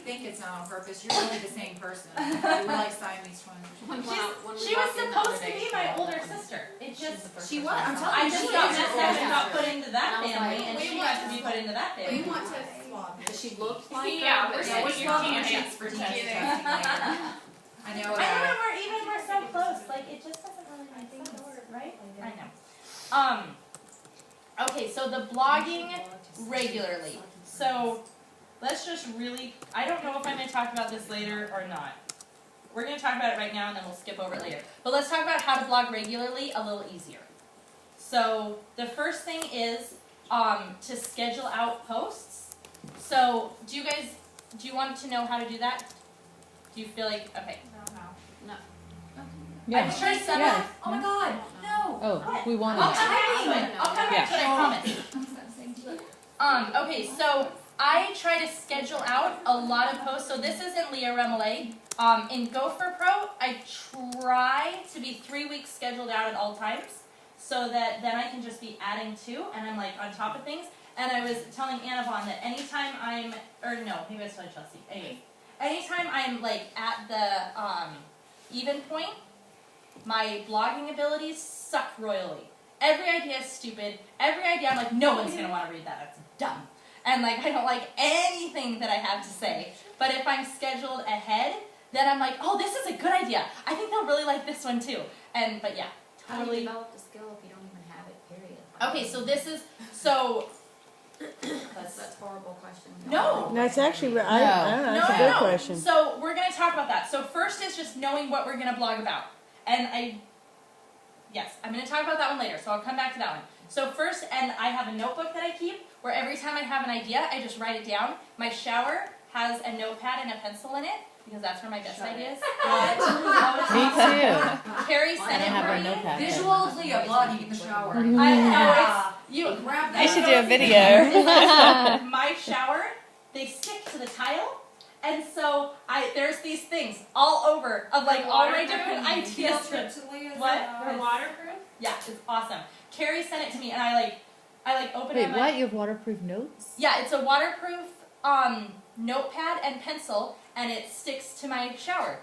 think it's not on purpose. You're really the same person. We're like Siamese twins. She was supposed to be my older sister. It just she was. I'm telling I you, just she got is messed your up older and got sister. put into that family, and she got to be put into that family. We want to swab. Does she look like Yeah, her? we're Yeah, switching swab DNA. sheets for testing later. I know I that. know we're so close. Like it just doesn't really make sense, right? I know. Okay, so the blogging regularly. So let's just really. I don't know if I'm going to talk about this later or not. We're going to talk about it right now, and then we'll skip over it later. But let's talk about how to blog regularly a little easier. So the first thing is to schedule out posts. So do you want to know how to do that? Do you feel like okay? I'm sure some Yeah. of, oh my god, no. Oh, we wanted I'll it. come back to it. I'll come back to it, I promise. Okay, so I try to schedule out a lot of posts. So this is in Leah Remillet. In Gopher Pro, I try to be 3 weeks scheduled out at all times, so that then I can just be adding to, and I'm like on top of things. And I was telling Annavon that anytime I'm, or no, maybe I was telling Chelsea. Anyway, anytime I'm like at the even point, my blogging abilities suck royally. Every idea is stupid. Every idea, I'm like, no one's going to want to read that. That's dumb. And like, I don't like anything that I have to say. But if I'm scheduled ahead, then I'm like, oh, this is a good idea. I think they'll really like this one too. But yeah, How do you totally. develop the skill if you don't even have it, period? Okay, so this is, so. That's a horrible question. No. That's actually, I don't know, that's a good question. So we're going to talk about that. So first is just knowing what we're going to blog about. And yes, I'm going to talk about that one later, so I'll come back to that one. So first, and I have a notebook that I keep, where every time I have an idea, I just write it down. My shower has a notepad and a pencil in it, because that's where my best ideas. Me too. Carrie sent it have for a me. notepad. Visual of Leah blogging in the shower. I know, it's, you, Grab that. I should do a video. my shower, they stick to the tile, and so there's these things all over of like all my different ideas. What? They're waterproof? Yeah, it's awesome. Carrie sent it to me, and I open Wait, it. what? You have waterproof notes? Yeah, it's a waterproof notepad and pencil, and it sticks to my shower,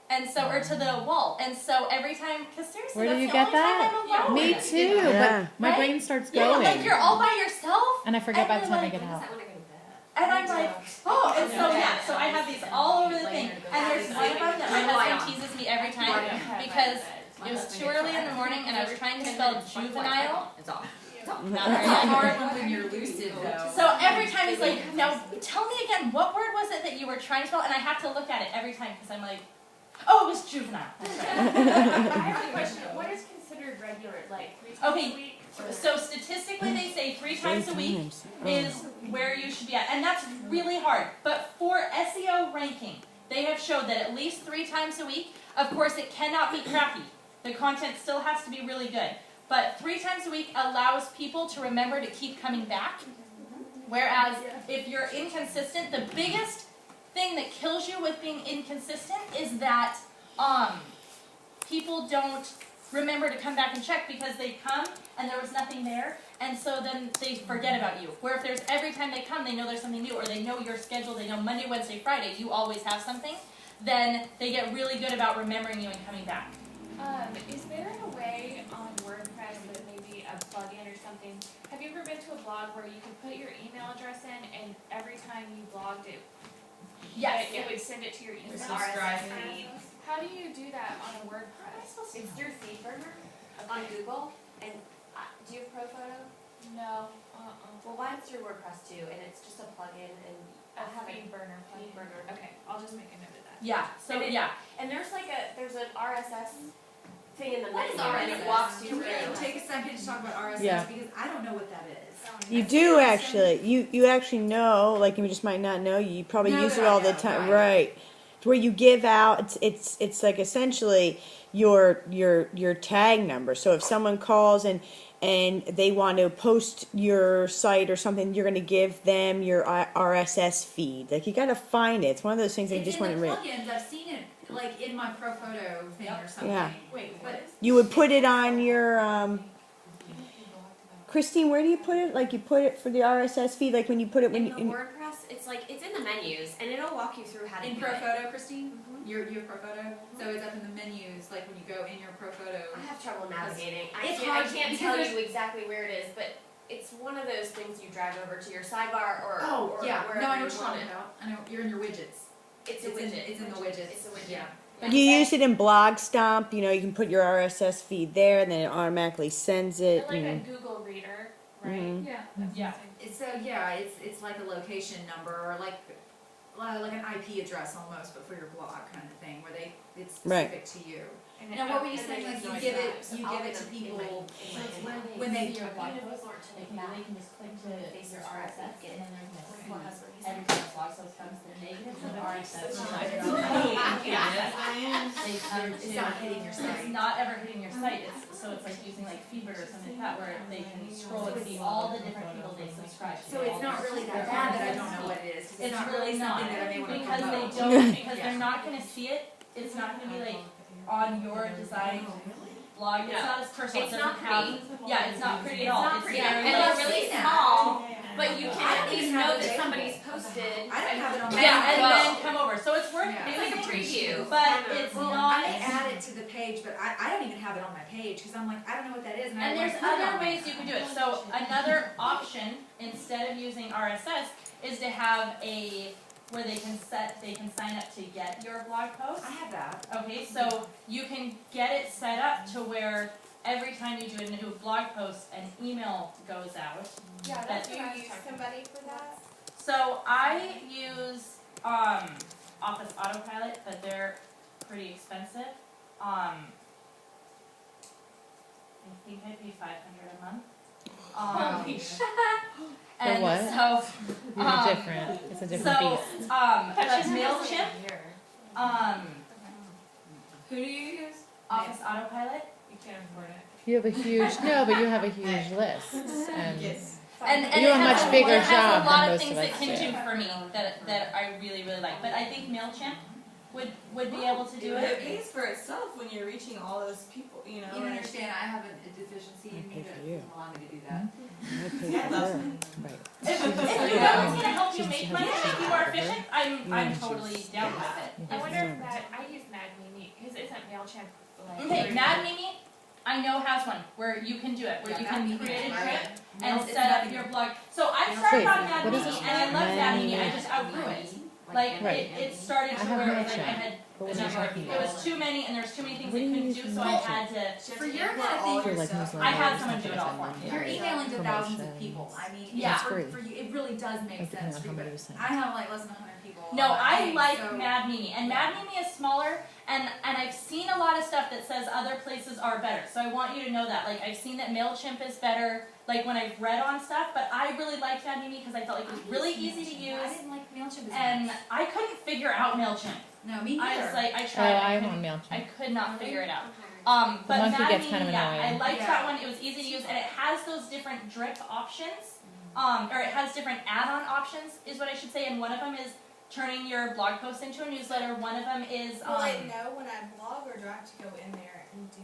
and so or to the wall, and so every time, because seriously, Where do that's you the get only time that? I'm alone. Me too, Yeah. but my Right? brain starts Yeah, going. like you're all by yourself, And I forget by the and time I you're get When out. is that when I go to bed? and I'm like, oh, and so yeah, so I have these all over the thing, and there's one of them that my husband teases me every time because it was too early in the morning and I was trying to spell juvenile. It's off. Not It's very hard when you're lucid though. So every time he's like, now tell me again, what word was it that you were trying to spell? And I have to look at it every time because I'm like, oh, it was juvenile. That's right. I have a question. What is considered regular? Like 3 times Okay, a week? So statistically they say 3 times a week times. is where you should be at. And that's really hard. But for SEO ranking, they have showed that at least 3 times a week, of course it cannot be crappy. The content still has to be really good. But 3 times a week allows people to remember to keep coming back. Whereas if you're inconsistent, the biggest thing that kills you with being inconsistent is that people don't remember to come back and check because they come and there was nothing there, and so then they forget about you. Where if there's every time they come, they know there's something new, or they know your schedule, they know Monday, Wednesday, Friday, you always have something, then they get really good about remembering you and coming back. Is there a way on WordPress with maybe a plugin or something? Have you ever been to a blog where you could put your email address in and every time you blogged it, Yes. it would send it to your email? Subscribe feed. How do you do that on a WordPress? It's through FeedBurner on Google. And do you have ProPhoto? No. Well, mine's through WordPress too, and it's just a plugin. And I have a FeedBurner plugin. FeedBurner. Okay, I'll just make a note of that. Yeah, so And it- yeah. And there's an RSS thing in the What is menu, and it RSS? walks you Can we through. take a second to talk about RSS Yeah. because I don't know what that is. You do actually. You actually know, like you just might not know. You probably No, use but it I all the know, time, right. right? It's where you give out. It's like essentially your tag number. So if someone calls and they want to post your site or something, you're going to give them your RSS feed. Like you got to find it. It's one of those things that you just want to read. plugins. I've seen it like in my ProPhoto thing or something. Yeah. Wait, what is? You would put it on your. Christine, where do you put it? Like you put it for the RSS feed, like when you put it In the WordPress, it's it's like, it's in the menus, and it'll walk you through how to In do Pro it. Photo, Christine? Mhm. You have Pro Photo? So it's up in the menus, like when you go in your Pro Photo. I have trouble navigating. I It's can't, hard I can't because tell there's- you exactly where it is, but it's one of those things you drag over to your sidebar or Yeah, wherever no, I know you what you're want talking it. about. I know, you're in your widgets. It's a It's in- widget. it's in the widgets. It's a widget. Yeah. You use it in Blog Stomp, you know, you can put your RSS feed there and then it automatically sends it. Like a and- Google Reader, right? Mhm. Yeah. Yeah. So yeah, it's like a location number or like an IP address almost, but for your blog kind of thing, where it's Right. specific to you. And Now, what were you And saying? then Like you you give it, so you I'll give it put to them in people my when when they. see your blog Even if post. it's not to Like like that. they can just click to They your subscribe, RSS get and then they're gonna see Well, that's what he every said. time blog post comes, the negative of the RSS. It's is not- not it's on the not- page. yeah. They come to. It's not hitting your site. It's not ever hitting your site. So it's like using like Feedbird or something like that, where they can scroll and see all the different people they subscribe to. So it's not really that bad that I don't know what it is. 'Cause It's not really not, something that I may want to because they promote. don't, because Yeah. they're not gonna see it. It's not gonna be like on your design blog. It's No. not as personal. It's It not doesn't have. pretty. Yeah, it's not pretty at It's all. not It's pretty. very And like. they're really that. small, but you I can don't at least even know have it that available. somebody's posted. I don't have it on my. Yeah, and Well, then come over. So it's worth. Yeah. It's like a preview. But kind of. it's Well, not. I may add it to the page, but I don't even have it on my page because I'm like I don't know what that is. I And don't there's wanna put it other on ways there. you can do it. So another option instead of using RSS is to have a where they can sign up to get your blog post. I have that. Okay, so you can get it set up to where every time you do a new blog post, an email goes out. Yeah, that's what I was talking somebody for that? So I use Office Autopilot, but they're pretty expensive. I think I pay $500 a month. Holy And what? so, You're different. It's a different so beast. but Mailchimp, Who do you use? Office Autopilot, You can't afford it. You have a huge but you have a huge list, and and You it do a has much bigger it has job a than lot of most things of it us can do. do for me that I really like. But I think Mailchimp would be able to do It it. pays for itself when you're reaching all those people, you know. You don't and- understand. I have a deficiency in me Okay that for you. doesn't allow me to do that. I pay Yeah, for that's her. me. Right. If you know it's gonna help you make money, make you more efficient, I'm totally down with it. I wonder if that, I use Mad Mimi, because isn't MailChimp like. Okay, Mad Mimi, I know has one where you can do it, where Yeah, you Mad can Mimi create a is trip right. and It's set up nothing. your blog. So I started Wait, on Mad what is Mimi it? and I love Mad Mad Mimi, Mimi. I just outgrew it. Like Right. it started I to have where like I MailChimp. had But a what are you number, talking it was about? too many and there's too many things What I do you couldn't use do, in so I MailChimp? had to. For your kind of thing, For like yourself. newsletters I had and someone stuff do it like all for that. me. You're emailing to thousands of Promotions. people. I mean, Yeah. for you, it really does make Like, depending sense. on For how you, many but you send. I have like less than 100 people. No, on my I page, like so- Mad Mimi, and Mad Mimi is smaller, and I've seen a lot of stuff that says other places are better. So I want you to know that. Like I've seen that Mailchimp is better. Like when I've read on stuff, but I really liked Mad Mimi because I felt like it was really easy to I use, didn't like Mailchimp as and much. I couldn't figure out Mailchimp. No, me I neither. was like, I Oh, tried. I I'm couldn't- on I Mailchimp. could not figure it out. Okay. But monkey Mad gets Mimi, kind of yeah, I annoying. liked Yeah. that one. It was easy to use, and it has those different drip options, or it has different add-on options, is what I should say. And one of them is turning your blog post into a newsletter. One of them is Will it know when I blog, or do I have to go in there and do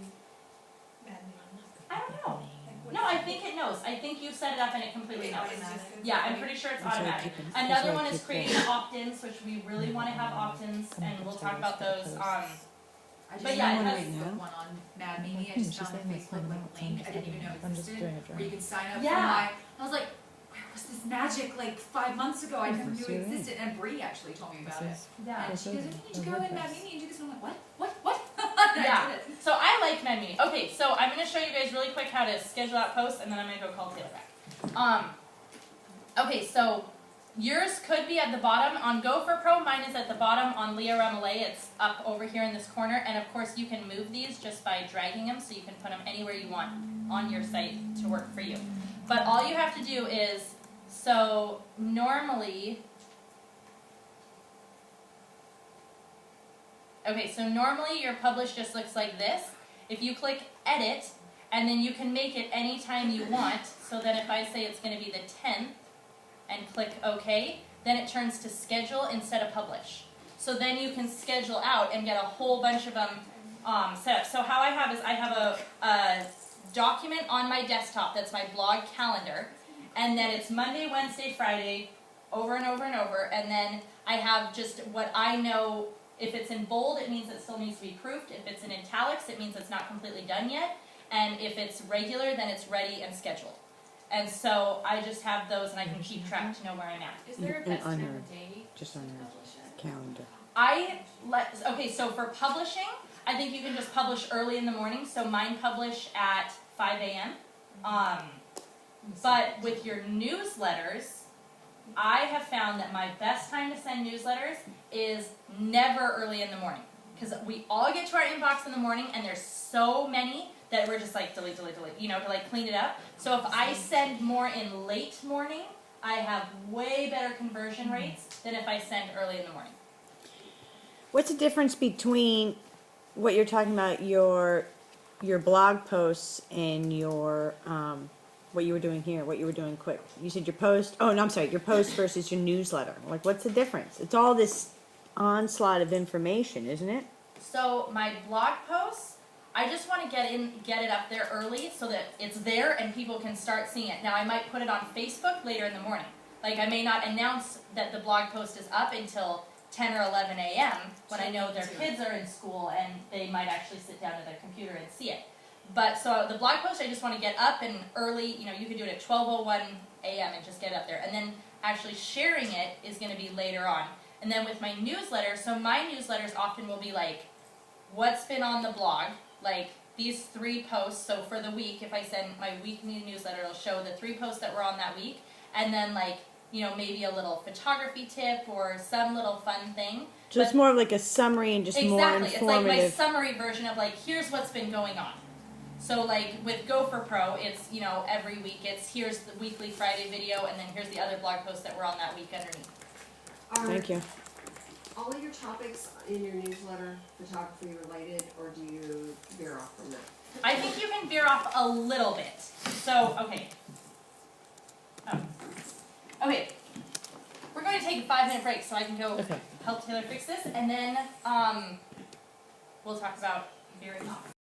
Mad Mimi? I don't know. Like, what No, is I it? think it knows. I think you set it up and it completely It's knows. just- Yeah, I'm pretty sure it's That's why I automatic. keep it- that's Another why I one is keep creating that. opt-ins, which we really want to have opt-ins, and we'll talk about those. I just But yeah, found it one has- right now. One on Mad Mimi. I Hmm, just she's found a saying that's Facebook fine like now. link. I'm I didn't even know I'm just existed. doing a Where you drawing. could sign up Yeah. for my. I was like, where was this magic like 5 months ago? I never knew Sure. it existed. And Bree actually told me about it. Yeah. And she goes, you need to go in Mad Mimi and do this. And I'm like, what? And Yeah. I did it. So I like Mad Mimi. Okay, so I'm going to show you guys really quick how to schedule out posts, and then I'm going to go call Taylor back. Okay, so yours could be at the bottom on Gopher Pro. Mine is at the bottom on Leah MLA. It's up over here in this corner, and of course you can move these just by dragging them, so you can put them anywhere you want on your site to work for you. But all you have to do is, so normally, okay, so normally your publish just looks like this. If you click edit, and then you can make it anytime you want, so that if I say it's going to be the 10th, and click OK, then it turns to schedule instead of publish. So then you can schedule out and get a whole bunch of them set up. So how I have is I have a document on my desktop that's my blog calendar, and then it's Monday, Wednesday, Friday, over and over and over, and then I have just what I know. If it's in bold, it means it still needs to be proofed. If it's in italics, it means it's not completely done yet. And if it's regular, then it's ready and scheduled. And so I just have those, and I can keep track to know where I'm at. Is there a And best on time her- of day just to on her publish it? calendar. Okay, so for publishing, I think you can just publish early in the morning. So mine publish at 5 a.m. But with your newsletters, I have found that my best time to send newsletters is never early in the morning. Because we all get to our inbox in the morning, and there's so many that we're just like delete, delete, delete, to like clean it up. So if I send more in late morning, I have way better conversion rates than if I send early in the morning. What's the difference between what you're talking about, your blog posts, and your what you were doing here, what you were doing quick? You said your post. Oh no, I'm sorry. Your post versus your newsletter. Like, what's the difference? It's all this onslaught of information, isn't it? So my blog posts, I just want to get it up there early so that it's there and people can start seeing it. Now I might put it on Facebook later in the morning. Like I may not announce that the blog post is up until 10 or 11 a.m. when I know their kids are in school and they might actually sit down at their computer and see it. But so the blog post I just want to get up and early, you can do it at 12:01 a.m. and just get it up there. And then actually sharing it is going to be later on. And then with my newsletter, so my newsletters often will be like, what's been on the blog, like these 3 posts. So for the week, if I send my weekly newsletter, it'll show the 3 posts that were on that week. And then like, maybe a little photography tip or some little fun thing. So it's more of like a summary and just more Exactly, it's like my informative. summary version of like, here's what's been going on. So like with Gopher Pro, it's, every week it's, here's the weekly Friday video, and then here's the other blog posts that were on that week underneath. Thank you. All of your topics in your newsletter photography related, or do you veer off from that? I think you can veer off a little bit. So, okay. Okay. We're going to take a 5-minute break so I can go Okay. help Taylor fix this, and then we'll talk about veering off.